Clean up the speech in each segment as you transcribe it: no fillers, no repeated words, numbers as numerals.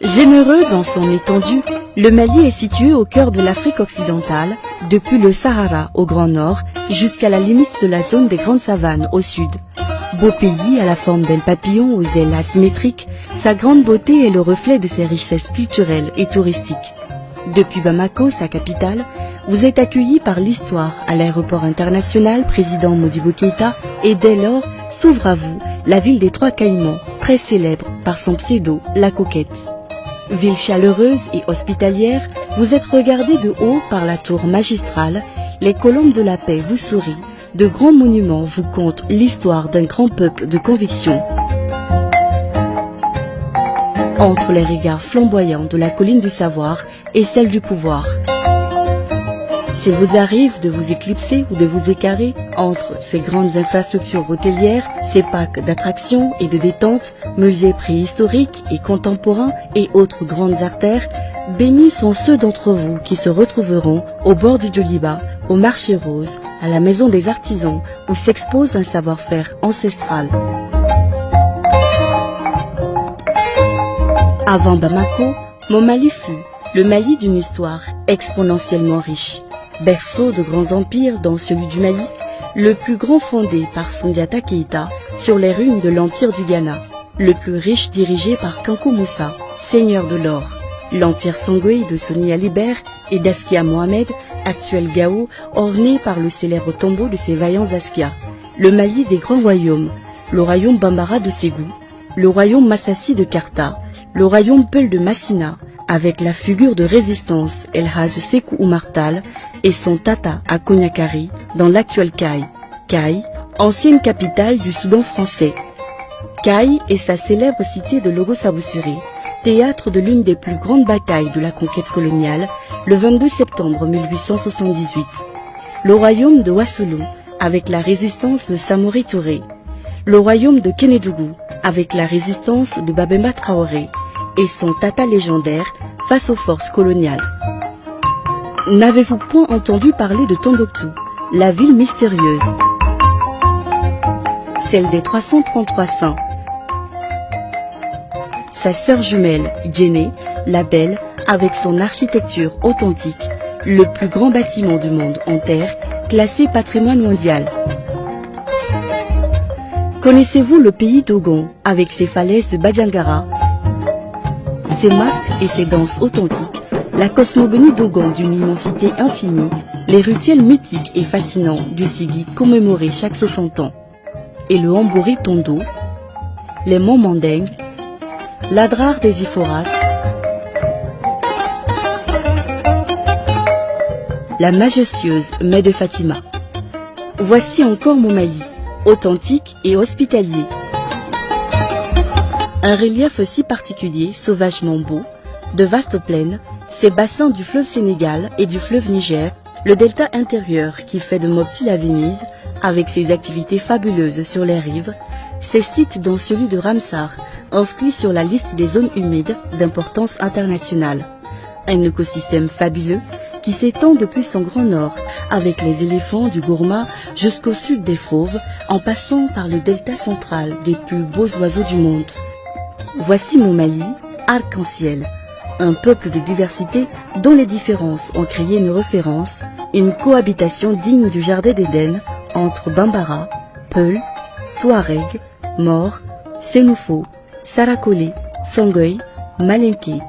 Généreux dans son étendue, le Mali est situé au cœur de l'Afrique occidentale, depuis le Sahara au grand nord jusqu'à la limite de la zone des grandes savanes au sud. Beau pays à la forme d'un papillon aux ailes asymétriques, sa grande beauté est le reflet de ses richesses culturelles et touristiques. Depuis Bamako, sa capitale, vous êtes accueilli par l'histoire à l'aéroport international président Modibo Keïta et dès lors s'ouvre à vous la ville des Trois Caïmans, très célèbre par son pseudo, la Coquette. Ville chaleureuse et hospitalière, vous êtes regardé de haut par la tour magistrale, les colombes de la paix vous sourient, de grands monuments vous content l'histoire d'un grand peuple de conviction. Entre les regards flamboyants de la colline du savoir et celle du pouvoir. S'il vous arrive de vous éclipser ou de vous écarrer entre ces grandes infrastructures hôtelières, ces packs d'attractions et de détente, musées préhistoriques et contemporains et autres grandes artères, bénis sont ceux d'entre vous qui se retrouveront au bord du Djoliba, au marché rose, à la maison des artisans, où s'expose un savoir-faire ancestral. Avant Bamako, mon Mali fut le Mali d'une histoire exponentiellement riche. Berceau de grands empires dont celui du Mali, le plus grand fondé par Sundiata Keïta sur les ruines de l'empire du Ghana, le plus riche dirigé par Kankou Moussa, seigneur de l'or, l'empire Songwe de Soni Alibert et d'Askia Mohamed, actuel Gao, orné par le célèbre tombeau de ses vaillants Askia, le Mali des grands royaumes, le royaume Bambara de Ségou, le royaume Massassi de Karta, le royaume Peul de Massina, avec la figure de résistance El Haj Sékou Oumar Tall et son tata à Konyakari dans l'actuel Kaï. Kaï, ancienne capitale du Soudan français. Kaï est sa célèbre cité de Logo-Saboussiri, théâtre de l'une des plus grandes batailles de la conquête coloniale, le 22 septembre 1878. Le royaume de Wassoulou, avec la résistance de Samori Touré. Le royaume de Kénédougou, avec la résistance de Babemba Traoré et son tata légendaire face aux forces coloniales. N'avez-vous point entendu parler de Tombouctou, la ville mystérieuse, celle des 333 saints? Sa sœur jumelle, Djenné, la Belle, avec son architecture authentique, le plus grand bâtiment du monde en terre, classé patrimoine mondial. Connaissez-vous le pays Dogon, avec ses falaises de Badjangara, ses masques et ses danses authentiques, la cosmogonie Dogon d'une immensité infinie, les rituels mythiques et fascinants du Sigi commémoré chaque 60 ans, et le Hambouri Tondo, les monts Mandeng, l'Adrar des Iforas, la majestueuse Mai de Fatima. Voici encore mon Mali, authentique et hospitalier. Un relief si particulier, sauvagement beau, de vastes plaines, ces bassins du fleuve Sénégal et du fleuve Niger, le delta intérieur qui fait de Mopti la Venise, avec ses activités fabuleuses sur les rives, ces sites dont celui de Ramsar, inscrit sur la liste des zones humides d'importance internationale. Un écosystème fabuleux qui s'étend depuis son grand nord, avec les éléphants du Gourma jusqu'au sud des fauves, en passant par le delta central des plus beaux oiseaux du monde. Voici mon Mali, arc-en-ciel, un peuple de diversité dont les différences ont créé une référence, une cohabitation digne du jardin d'Éden entre Bambara, Peul, Touareg, Mor, Sénoufo, Sarakole, Songoï, Malinké,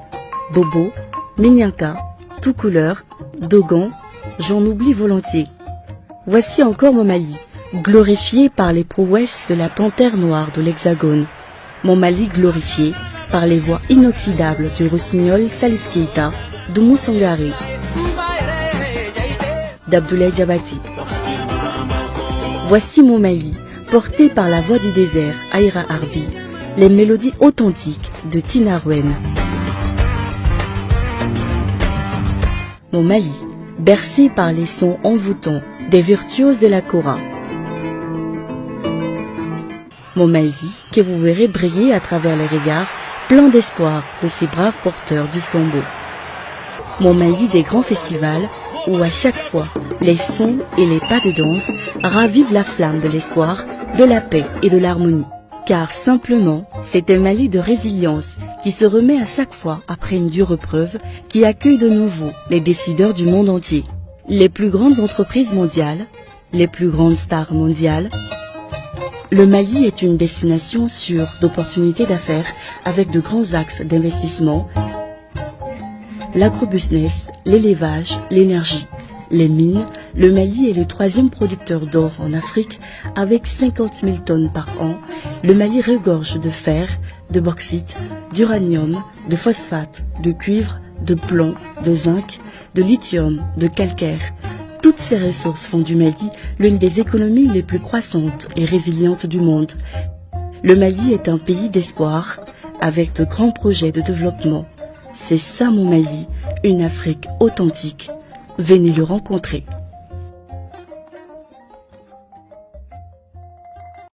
Bobo, Minyanka, tout couleur, Dogon, j'en oublie volontiers. Voici encore mon Mali, glorifié par les prouesses de la panthère noire de l'Hexagone. Mon Mali glorifié par les voix inoxydables du rossignol Salif Keïta, d'Oumou Sangaré, d'Abdoulaye Diabaté. Voici mon Mali, porté par la voix du désert, Aïra Arbi, les mélodies authentiques de Tina Rouen. Mon Mali, bercé par les sons envoûtants des virtuoses de la Kora. Mon Mali, que vous verrez briller à travers les regards, plein d'espoir de ces braves porteurs du flambeau. Mon Mali des grands festivals, où à chaque fois, les sons et les pas de danse ravivent la flamme de l'espoir, de la paix et de l'harmonie. car simplement, c'est un Mali de résilience qui se remet à chaque fois après une dure épreuve, qui accueille de nouveau les décideurs du monde entier. Les plus grandes entreprises mondiales, les plus grandes stars mondiales. Le Mali est une destination sûre d'opportunités d'affaires avec de grands axes d'investissement, l'agrobusiness, l'élevage, l'énergie, les mines. Le Mali est le 3e producteur d'or en Afrique avec 50 000 tonnes par an. Le Mali regorge de fer, de bauxite, d'uranium, de phosphate, de cuivre, de plomb, de zinc, de lithium, de calcaire. Toutes ces ressources font du Mali l'une des économies les plus croissantes et résilientes du monde. Le Mali est un pays d'espoir avec de grands projets de développement. C'est ça mon Mali, une Afrique authentique. Venez le rencontrer.